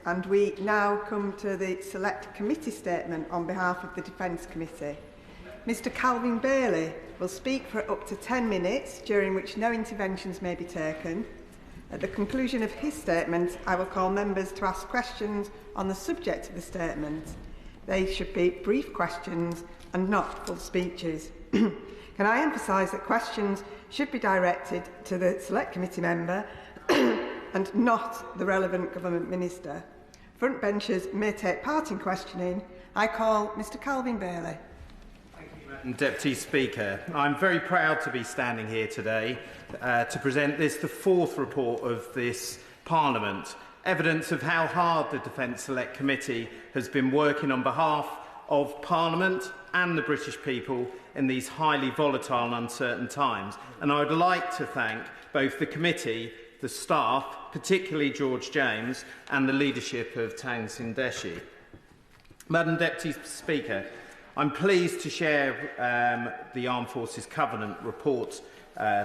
And we now come to the Select Committee statement on behalf of the Defence Committee. Mr Calvin Bailey will speak for up to 10 minutes, during which no interventions may be taken. At the conclusion of his statement, I will call members to ask questions on the subject of the statement. They should be brief questions and not full speeches. Can I emphasise that questions should be directed to the Select Committee member and not the relevant government minister. Frontbenchers may take part in questioning. I call Mr Calvin Bailey. Thank you, Madam Deputy Speaker. I'm very proud to be standing here today to present the fourth report of this Parliament, evidence of how hard the Defence Select Committee has been working on behalf of Parliament and the British people in these highly volatile and uncertain times. And I would like to thank both the committee, the staff, particularly George James, and the leadership of Townsend Deshi. Madam Deputy Speaker, I'm pleased to share the Armed Forces Covenant report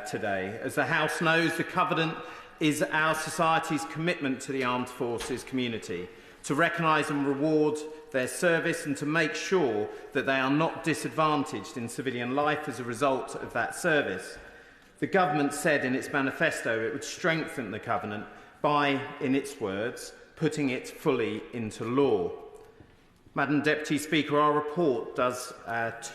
today. As the House knows, the Covenant is our society's commitment to the armed forces community, to recognise and reward their service and to make sure that they are not disadvantaged in civilian life as a result of that service. The Government said in its manifesto it would strengthen the Covenant by, in its words, putting it fully into law. Madam Deputy Speaker, our report does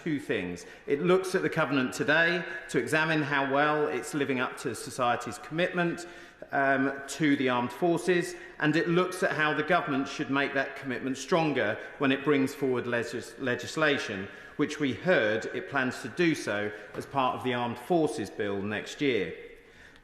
two things. It looks at the Covenant today to examine how well it's living up to society's commitment to the armed forces, and it looks at how the Government should make that commitment stronger when it brings forward legislation, which we heard it plans to do so as part of the Armed Forces Bill next year.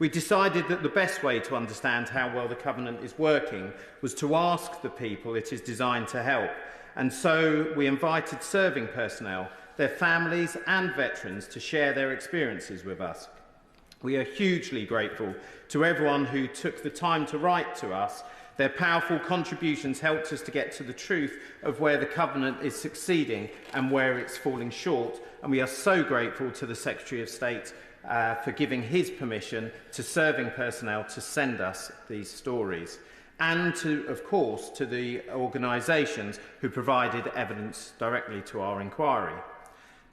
We decided that the best way to understand how well the Covenant is working was to ask the people it is designed to help, and so we invited serving personnel, their families and veterans to share their experiences with us. We are hugely grateful to everyone who took the time to write to us. Their powerful contributions helped us to get to the truth of where the Covenant is succeeding and where it's falling short, and we are so grateful to the Secretary of State for giving his permission to serving personnel to send us these stories, and to, of course, to the organisations who provided evidence directly to our inquiry.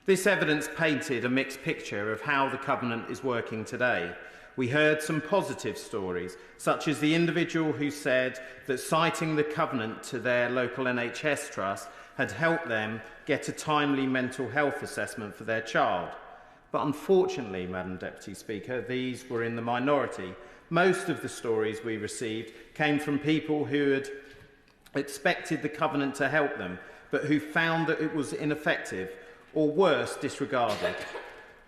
This evidence painted a mixed picture of how the Covenant is working today. We heard some positive stories, such as the individual who said that citing the Covenant to their local NHS trust had helped them get a timely mental health assessment for their child. But unfortunately, Madam Deputy Speaker, these were in the minority. Most of the stories we received came from people who had expected the Covenant to help them, but who found that it was ineffective, or worse, disregarded.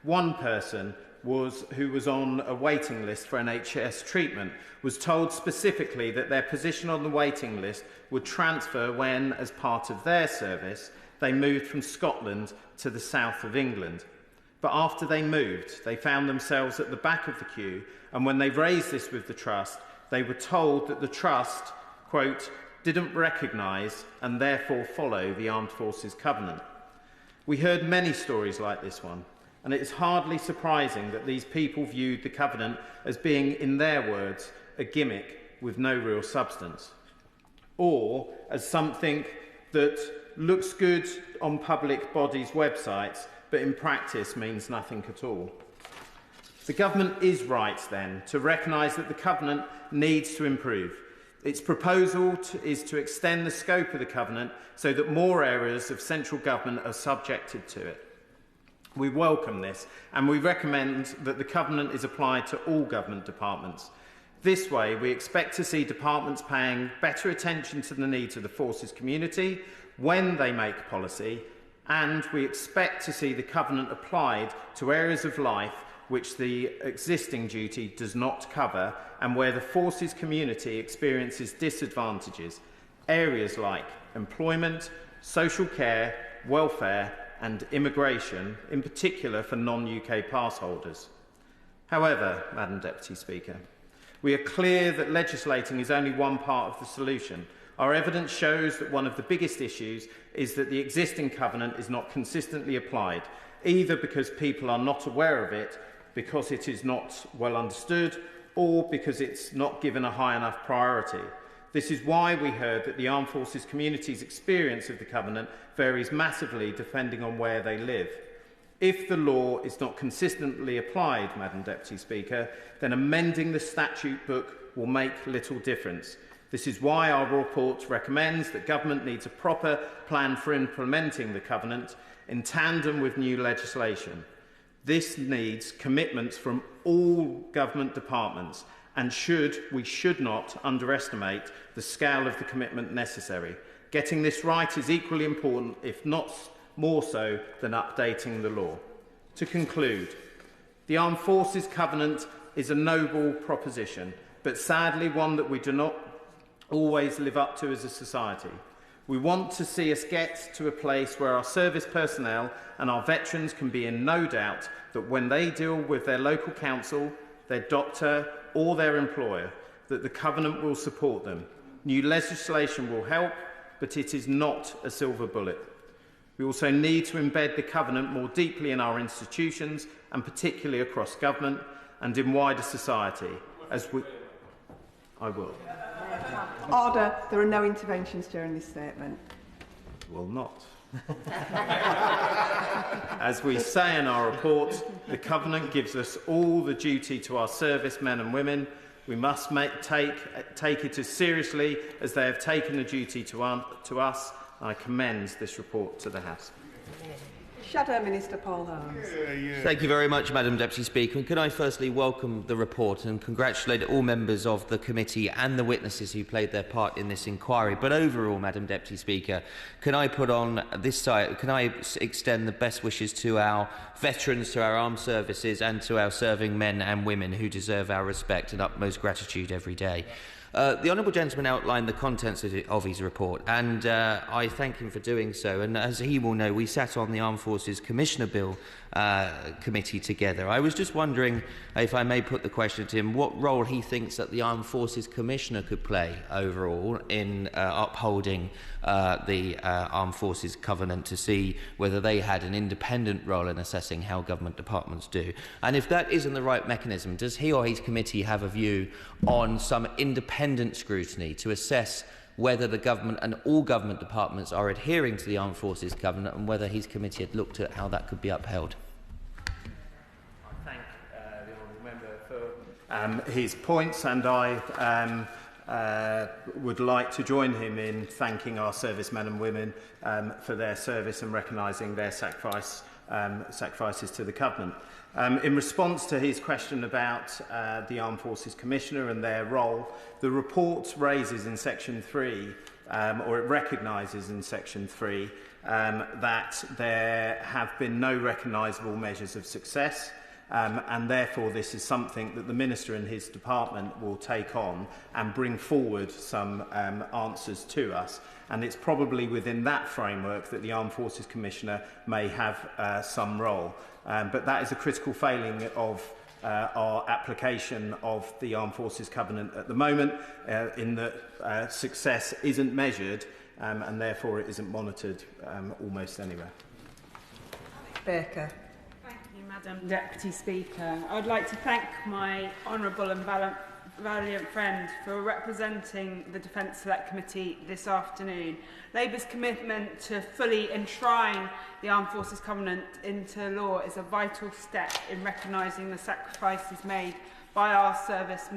One person who was on a waiting list for NHS treatment was told specifically that their position on the waiting list would transfer when, as part of their service, they moved from Scotland to the south of England. But after they moved, they found themselves at the back of the queue, and when they raised this with the Trust, they were told that the Trust, quote, didn't recognise and therefore follow the Armed Forces Covenant. We heard many stories like this one, and it is hardly surprising that these people viewed the Covenant as being, in their words, a gimmick with no real substance, or as something that looks good on public bodies' websites, but in practice means nothing at all. The Government is right, then, to recognise that the Covenant needs to improve. Its proposal is to extend the scope of the Covenant so that more areas of central government are subjected to it. We welcome this, and we recommend that the Covenant is applied to all government departments. This way, we expect to see departments paying better attention to the needs of the forces community when they make policy, and we expect to see the Covenant applied to areas of life which the existing duty does not cover and where the forces community experiences disadvantages, areas like employment, social care, welfare and immigration, in particular for non-UK pass holders. However, Madam Deputy Speaker, we are clear that legislating is only one part of the solution. Our evidence shows that one of the biggest issues is that the existing Covenant is not consistently applied, either because people are not aware of it, because it is not well understood, or because it's not given a high enough priority. This is why we heard that the Armed Forces community's experience of the Covenant varies massively depending on where they live. If the law is not consistently applied, Madam Deputy Speaker, then amending the statute book will make little difference. This is why our report recommends that government needs a proper plan for implementing the Covenant in tandem with new legislation. This needs commitments from all government departments, and we should not underestimate the scale of the commitment necessary. Getting this right is equally important, if not more so, than updating the law. To conclude, the Armed Forces Covenant is a noble proposition, but sadly one that we do not always live up to as a society. We want to see us get to a place where our service personnel and our veterans can be in no doubt that when they deal with their local council, their doctor or their employer, that the Covenant will support them. New legislation will help, but it is not a silver bullet. We also need to embed the Covenant more deeply in our institutions and particularly across government and in wider society. I will. Order. There are no interventions during this statement. Will not. As we say in our report, the Covenant gives us all the duty to our servicemen and women. We must take it as seriously as they have taken the duty to us. I commend this report to the House. Shadow Minister Paul Holmes. Thank you very much, Madam Deputy Speaker. And can I firstly welcome the report and congratulate all members of the committee and the witnesses who played their part in this inquiry. But overall, Madam Deputy Speaker, can I put on this side, can I extend the best wishes to our veterans, to our armed services and to our serving men and women who deserve our respect and utmost gratitude every day. The Honourable Gentleman outlined the contents of his report, and I thank him for doing so. And as he will know, we sat on the Armed Forces Commissioner Bill committee together. I was just wondering, if I may put the question to him, what role he thinks that the Armed Forces Commissioner could play overall in upholding the Armed Forces Covenant, to see whether they had an independent role in assessing how government departments do. And if that isn't the right mechanism, does he or his committee have a view on some independent scrutiny to assess whether the government and all government departments are adhering to the Armed Forces Covenant, and whether his committee had looked at how that could be upheld? I thank the honourable member for his points, and I would like to join him in thanking our servicemen and women for their service and recognising their sacrifices to the Covenant. In response to his question about the Armed Forces Commissioner and their role, the report raises in Section 3, or it recognises in Section 3, that there have been no recognisable measures of success, and therefore this is something that the Minister and his department will take on and bring forward some answers to us. And it's probably within that framework that the Armed Forces Commissioner may have some role. But that is a critical failing of our application of the Armed Forces Covenant at the moment, in that success isn't measured and therefore it isn't monitored almost anywhere. Baker. Thank you, Madam Deputy Speaker. I would like to thank my honourable and valiant friend for representing the Defence Select Committee this afternoon. Labour's commitment to fully enshrine the Armed Forces Covenant into law is a vital step in recognising the sacrifices made by our service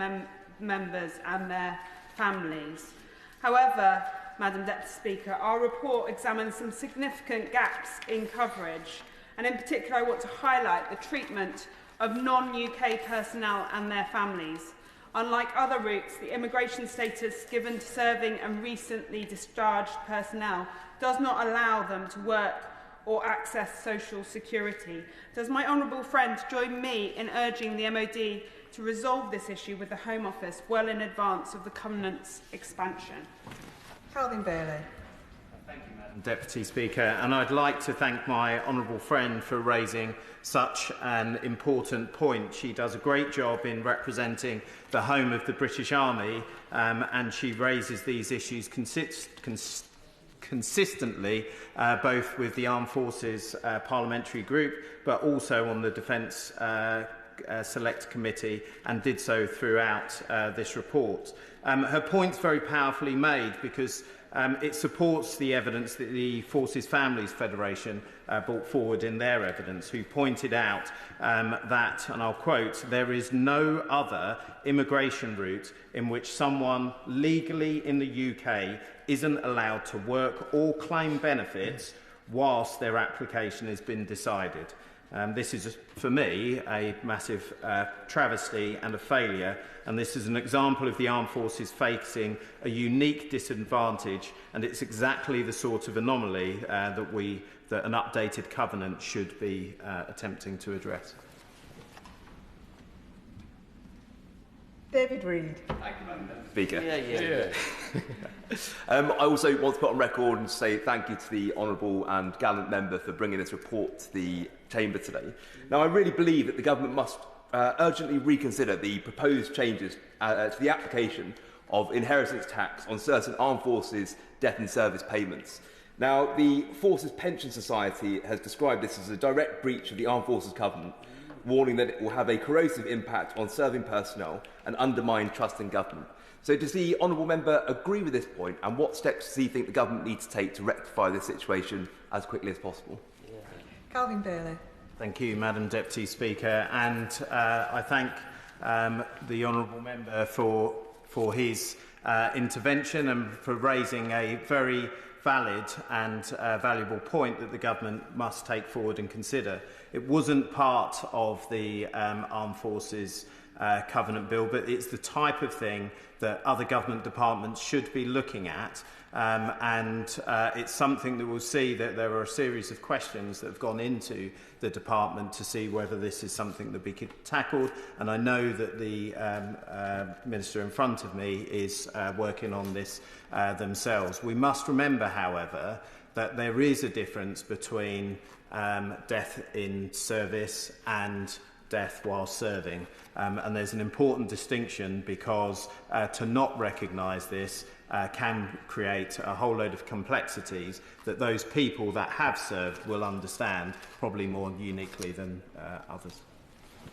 members and their families. However, Madam Deputy Speaker, our report examines some significant gaps in coverage, and in particular I want to highlight the treatment of non-UK personnel and their families. Unlike other routes, the immigration status given to serving and recently discharged personnel does not allow them to work or access social security. Does my honourable friend join me in urging the MOD to resolve this issue with the Home Office well in advance of the Covenant's expansion? Calvin Bailey. Thank you, Madam Deputy Speaker, and I'd like to thank my honourable friend for raising such an important point. She does a great job in representing the home of the British Army, and she raises these issues consistently, both with the Armed Forces Parliamentary Group, but also on the Defence Select Committee and did so throughout this report. Her point's very powerfully made because it supports the evidence that the Forces Families Federation brought forward in their evidence, who pointed out that, and I'll quote, "there is no other immigration route in which someone legally in the UK isn't allowed to work or claim benefits whilst their application has been decided." This is, for me, a massive travesty and a failure, and this is an example of the armed forces facing a unique disadvantage, and it's exactly the sort of anomaly that an updated covenant should be attempting to address. David Reid. Thank you, Madam Speaker. I also want to put on record and say thank you to the honourable and gallant member for bringing this report to the Chamber today. Now, I really believe that the government must urgently reconsider the proposed changes to the application of inheritance tax on certain armed forces death in service payments. Now, the Forces Pension Society has described this as a direct breach of the Armed Forces Covenant, warning that it will have a corrosive impact on serving personnel and undermine trust in government. So does the honourable member agree with this point, and what steps does he think the government needs to take to rectify this situation as quickly as possible? Calvin Bailey. Thank you, Madam Deputy Speaker, and I thank the honourable member for his intervention and for raising a very valid and valuable point that the government must take forward and consider. It wasn't part of the Armed Forces Covenant Bill, but it's the type of thing that other government departments should be looking at, and it's something that we'll see that there are a series of questions that have gone into the department to see whether this is something that we could tackle, and I know that the Minister in front of me is working on this themselves. We must remember, however, that there is a difference between death in service and death while serving, and there's an important distinction because to not recognise this can create a whole load of complexities that those people that have served will understand probably more uniquely than others.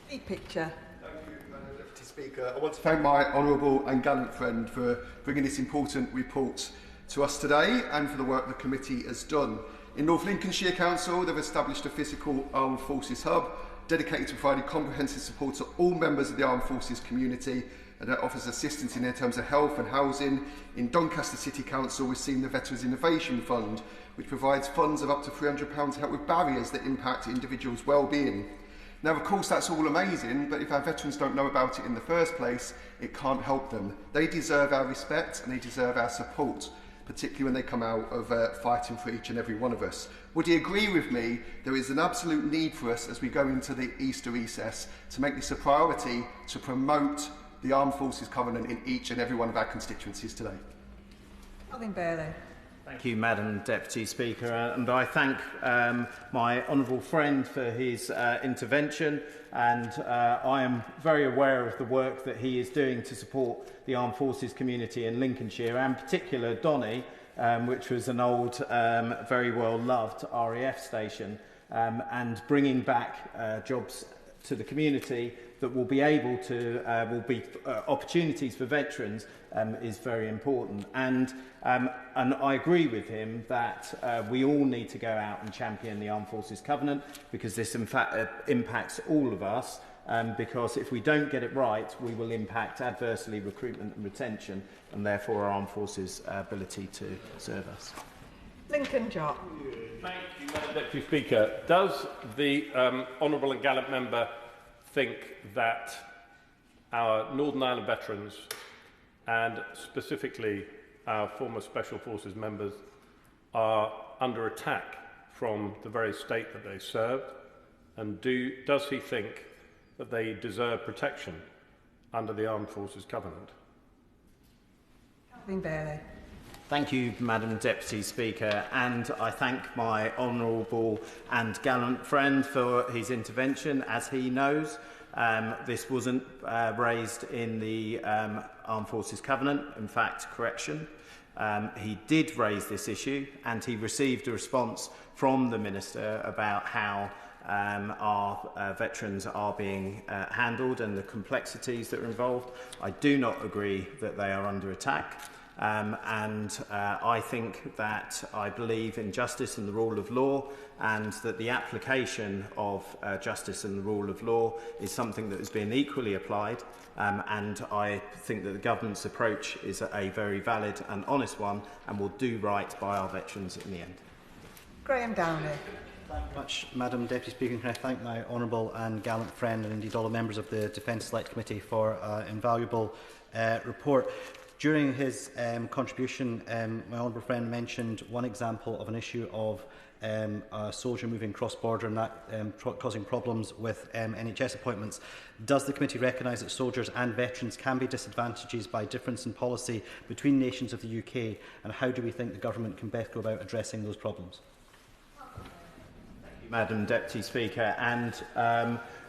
Big picture. Thank you, Madam Deputy Speaker. I want to thank my honourable and gallant friend for bringing this important report to us today and for the work the committee has done. In North Lincolnshire Council, they've established a physical armed forces hub dedicated to providing comprehensive support to all members of the armed forces community, and that offers assistance in their terms of health and housing. In Doncaster City Council, we've seen the Veterans Innovation Fund, which provides funds of up to £300 to help with barriers that impact individuals' well-being. Now, of course, that's all amazing, but if our veterans don't know about it in the first place, it can't help them. They deserve our respect and they deserve our support, particularly when they come out of fighting for each and every one of us. Would you agree with me there is an absolute need for us as we go into the Easter recess to make this a priority to promote the Armed Forces Covenant in each and every one of our constituencies today? Calvin Bailey. Thank you, Madam Deputy Speaker, and I thank my honourable friend for his intervention, and I am very aware of the work that he is doing to support the armed forces community in Lincolnshire, and in particular Downie, which was an old, very well-loved RAF station, and bringing back jobs to the community that will be able to opportunities for veterans is very important. And I agree with him that we all need to go out and champion the Armed Forces Covenant, because this in fact impacts all of us, because if we don't get it right, we will impact adversely recruitment and retention, and therefore our armed forces' ability to serve us. Lincoln Jopp. Thank you, Madam Deputy Speaker. Does the honourable and gallant member think that our Northern Ireland veterans, and specifically our former Special Forces members, are under attack from the very state that they served? And does he think that they deserve protection under the Armed Forces Covenant? Calvin Bailey. Thank you, Madam Deputy Speaker, and I thank my honourable and gallant friend for his intervention. As he knows, this wasn't raised in the Armed Forces Covenant. In fact, correction, he did raise this issue, and he received a response from the Minister about how our veterans are being handled and the complexities that are involved. I do not agree that they are under attack. I think that I believe in justice and the rule of law, and that the application of justice and the rule of law is something that is being equally applied, and I think that the government's approach is a very valid and honest one and will do right by our veterans in the end. Graeme Downie. Thank you much, Madam Deputy Speaker. Can I thank my honourable and gallant friend, and indeed all the members of the Defence Select Committee, for an invaluable report. During his contribution, my honourable friend mentioned one example of an issue of a soldier moving cross-border and that causing problems with NHS appointments. Does the committee recognise that soldiers and veterans can be disadvantaged by difference in policy between nations of the UK, and how do we think the government can best go about addressing those problems? Madam Deputy Speaker, and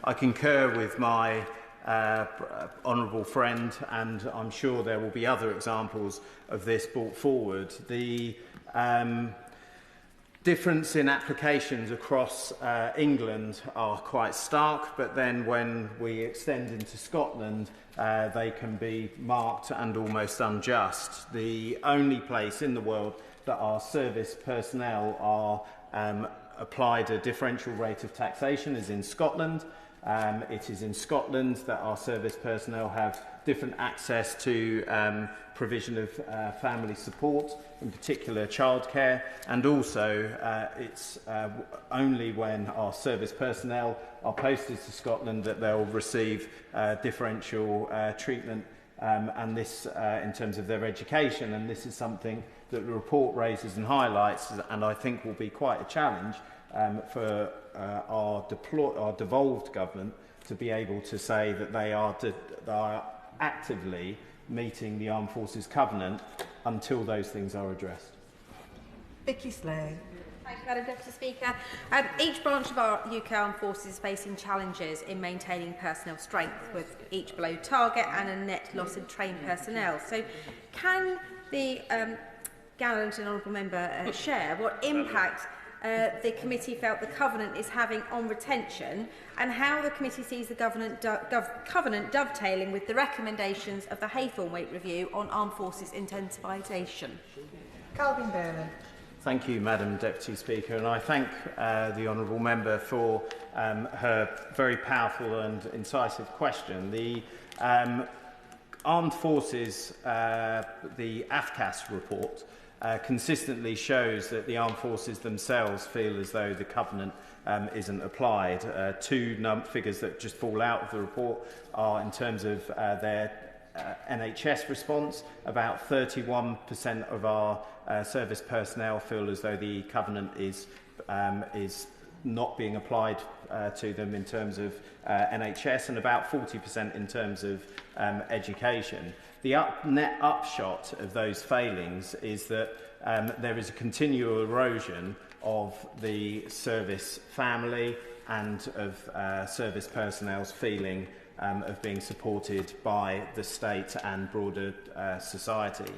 I concur with my honourable friend, and I'm sure there will be other examples of this brought forward. The difference in applications across England are quite stark, but then when we extend into Scotland, they can be marked and almost unjust. The only place in the world that our service personnel are applied a differential rate of taxation is in Scotland. It is in Scotland that our service personnel have different access to provision of family support, in particular childcare, and also it's only when our service personnel are posted to Scotland that they'll receive differential treatment, and this in terms of their education, and this is something that the report raises and highlights, and I think will be quite a challenge for our devolved government to be able to say that they are actively meeting the Armed Forces Covenant until those things are addressed. Vicky Slade. Thank you, Madam Deputy Speaker. Each branch of our UK Armed Forces is facing challenges in maintaining personnel strength, with each below target and a net loss in trained personnel. So can the gallant and honourable member share what impact the committee felt the Covenant is having on retention, and how the committee sees the Covenant dovetailing with the recommendations of the Haythornthwaite Review on Armed Forces intensification? Calvin Bailey. Thank you, Madam Deputy Speaker, and I thank the honourable member for her very powerful and incisive question. The Armed Forces, the AFCAS report, consistently shows that the armed forces themselves feel as though the Covenant isn't applied. Two figures that just fall out of the report are in terms of their NHS response. About 31% of our service personnel feel as though the Covenant is not being applied to them in terms of NHS, and about 40% in terms of education. The net upshot of those failings is that there is a continual erosion of the service family and of service personnel's feeling of being supported by the state and broader society.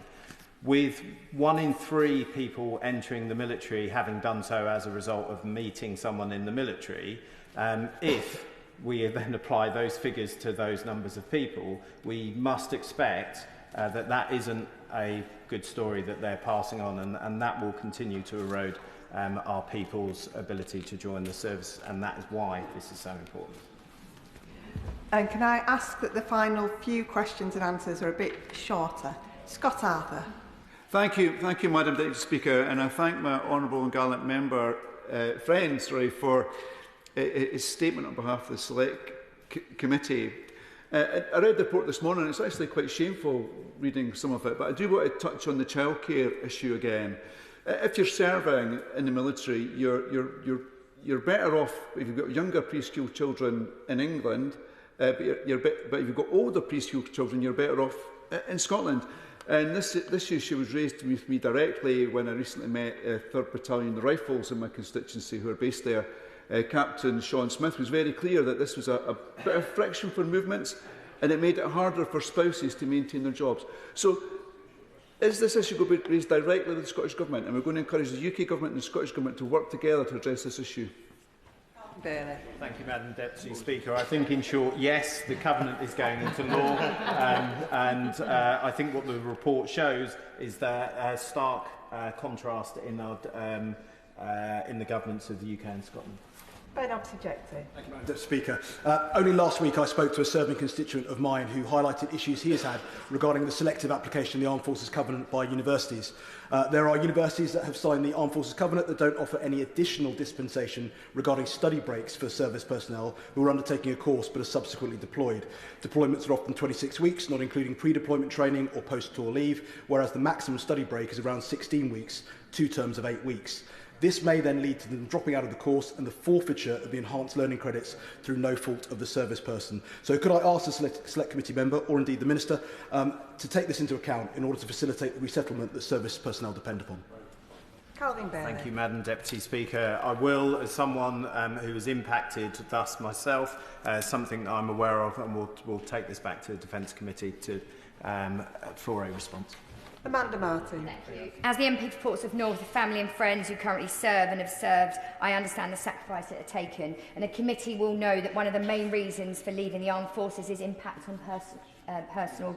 With 1 in 3 people entering the military having done so as a result of meeting someone in the military, if we then apply those figures to those numbers of people, we must expect that that isn't a good story that they're passing on, and that will continue to erode our people's ability to join the service, and that is why this is so important. And can I ask that the final few questions and answers are a bit shorter? Scott Arthur. Thank you, Madam Deputy Speaker, and I thank my honourable and gallant member for his statement on behalf of the Select Committee. I read the report this morning, and it's actually quite shameful reading some of it, but I do want to touch on the childcare issue again. If you're serving in the military, you're better off if you've got younger preschool children in England, but if you've got older preschool children, you're better off in Scotland. And this issue was raised with me directly when I recently met 3rd Battalion Rifles in my constituency, who are based there. Captain Sean Smith was very clear that this was a bit of friction for movements, and it made it harder for spouses to maintain their jobs. So, is this issue going to be raised directly with the Scottish Government, and we're going to encourage the UK Government and the Scottish Government to work together to address this issue? Bailey. Thank you, Madam Deputy Speaker. I think, in short, yes, the Covenant is going into law, and I think what the report shows is that stark contrast in the governments of the UK and Scotland. Thank you, Madam Deputy Speaker. Only last week I spoke to a serving constituent of mine who highlighted issues he has had regarding the selective application of the Armed Forces Covenant by universities. There are universities that have signed the Armed Forces Covenant that don't offer any additional dispensation regarding study breaks for service personnel who are undertaking a course but are subsequently deployed. Deployments are often 26 weeks, not including pre-deployment training or post-tour leave, whereas the maximum study break is around 16 weeks, 2 terms of 8 weeks. This may then lead to them dropping out of the course and the forfeiture of the enhanced learning credits through no fault of the service person. So could I ask the Select Committee member, or indeed the Minister, to take this into account in order to facilitate the resettlement that service personnel depend upon? Thank you, Madam Deputy Speaker. I will, as someone who was impacted thus myself, something I'm aware of, and we'll take this back to the Defence Committee for a response. Amanda Martin. Thank you. As the MP for Portsmouth North, a family and friends who currently serve and have served, I understand the sacrifice that are taken, and the committee will know that one of the main reasons for leaving the armed forces is impact on personal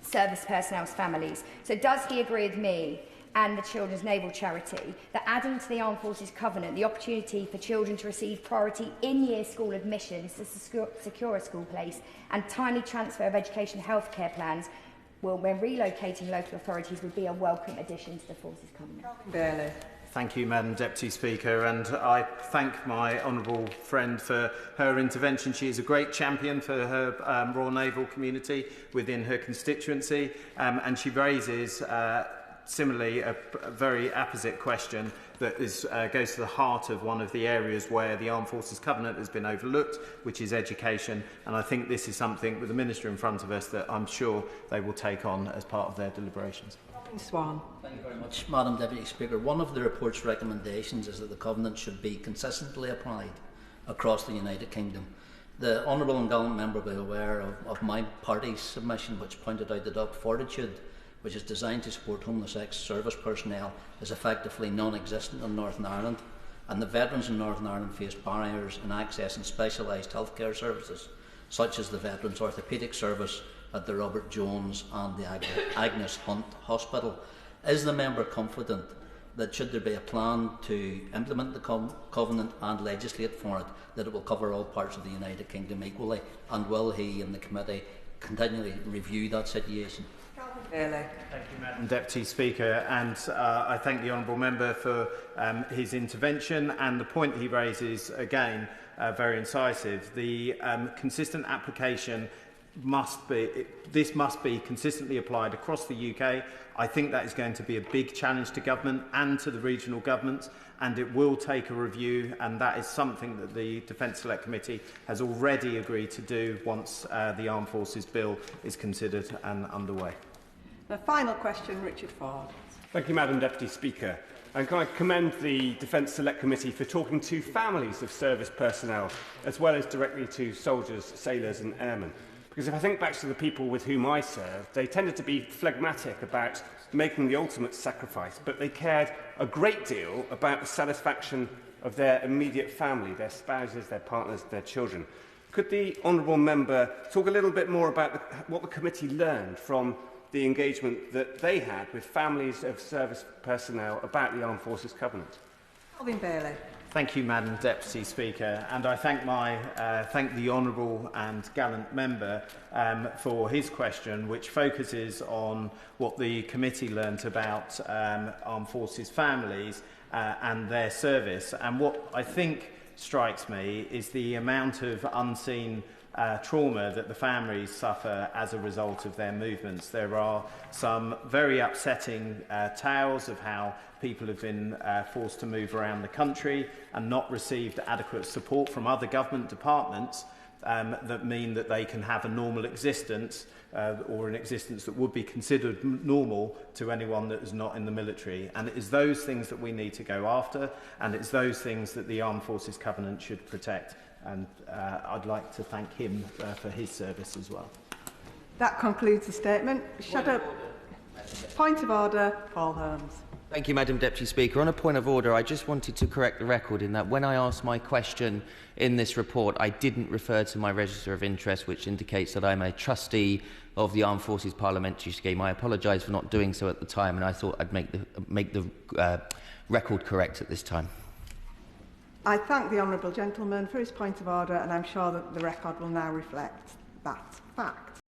service personnel's families. So does he agree with me and the Children's Naval Charity that adding to the Armed Forces Covenant the opportunity for children to receive priority in-year school admissions to secure a school place and timely transfer of education and healthcare plans when relocating local authorities would be a welcome addition to the Forces Covenant? Bailey. Thank you, Madam Deputy Speaker, and I thank my honourable friend for her intervention. She is a great champion for her Royal Naval community within her constituency, and she raises similarly a very apposite question that goes to the heart of one of the areas where the Armed Forces Covenant has been overlooked, which is education. And I think this is something with the Minister in front of us that I'm sure they will take on as part of their deliberations. Swan. Thank you very much, Madam Deputy Speaker. One of the report's recommendations is that the Covenant should be consistently applied across the United Kingdom. The Honourable and Gallant Member will be aware of my party's submission, which pointed out that Up Fortitude, which is designed to support homeless ex-service personnel, is effectively non-existent in Northern Ireland, and the veterans in Northern Ireland face barriers in accessing specialised healthcare services, such as the Veterans Orthopaedic Service at the Robert Jones and the Agnes Hunt Hospital. Is the member confident that should there be a plan to implement the Covenant and legislate for it, that it will cover all parts of the United Kingdom equally, and will he and the committee continually review that situation? Thank you, Madam Deputy Speaker, and I thank the honourable member for his intervention, and the point he raises, again, very incisive. The consistent application must be consistently applied across the UK. I think that is going to be a big challenge to government and to the regional governments, and it will take a review, and that is something that the Defence Select Committee has already agreed to do once the Armed Forces Bill is considered and underway. The final question, Richard Ford. Thank you, Madam Deputy Speaker. And can I commend the Defence Select Committee for talking to families of service personnel, as well as directly to soldiers, sailors and airmen. Because if I think back to the people with whom I served, they tended to be phlegmatic about making the ultimate sacrifice, but they cared a great deal about the satisfaction of their immediate family, their spouses, their partners, their children. Could the honourable member talk a little bit more about what the committee learned from the engagement that they had with families of service personnel about the Armed Forces Covenant? Calvin Bailey. Thank you, Madam Deputy Speaker, and I thank the honourable and gallant member for his question, which focuses on what the committee learnt about Armed Forces families and their service. And what I think strikes me is the amount of unseen trauma that the families suffer as a result of their movements. There are some very upsetting tales of how people have been forced to move around the country and not received adequate support from other government departments that mean that they can have a normal existence or an existence that would be considered normal to anyone that is not in the military. And it is those things that we need to go after, and it's those things that the Armed Forces Covenant should protect. And I'd like to thank him for his service as well. That concludes the statement. Point of order, Paul Holmes. Thank you, Madam Deputy Speaker. On a point of order, I just wanted to correct the record in that when I asked my question in this report, I didn't refer to my register of interest, which indicates that I'm a trustee of the Armed Forces Parliamentary Scheme. I apologise for not doing so at the time, and I thought I'd make the record correct at this time. I thank the honourable gentleman for his point of order, and I'm sure that the record will now reflect that fact.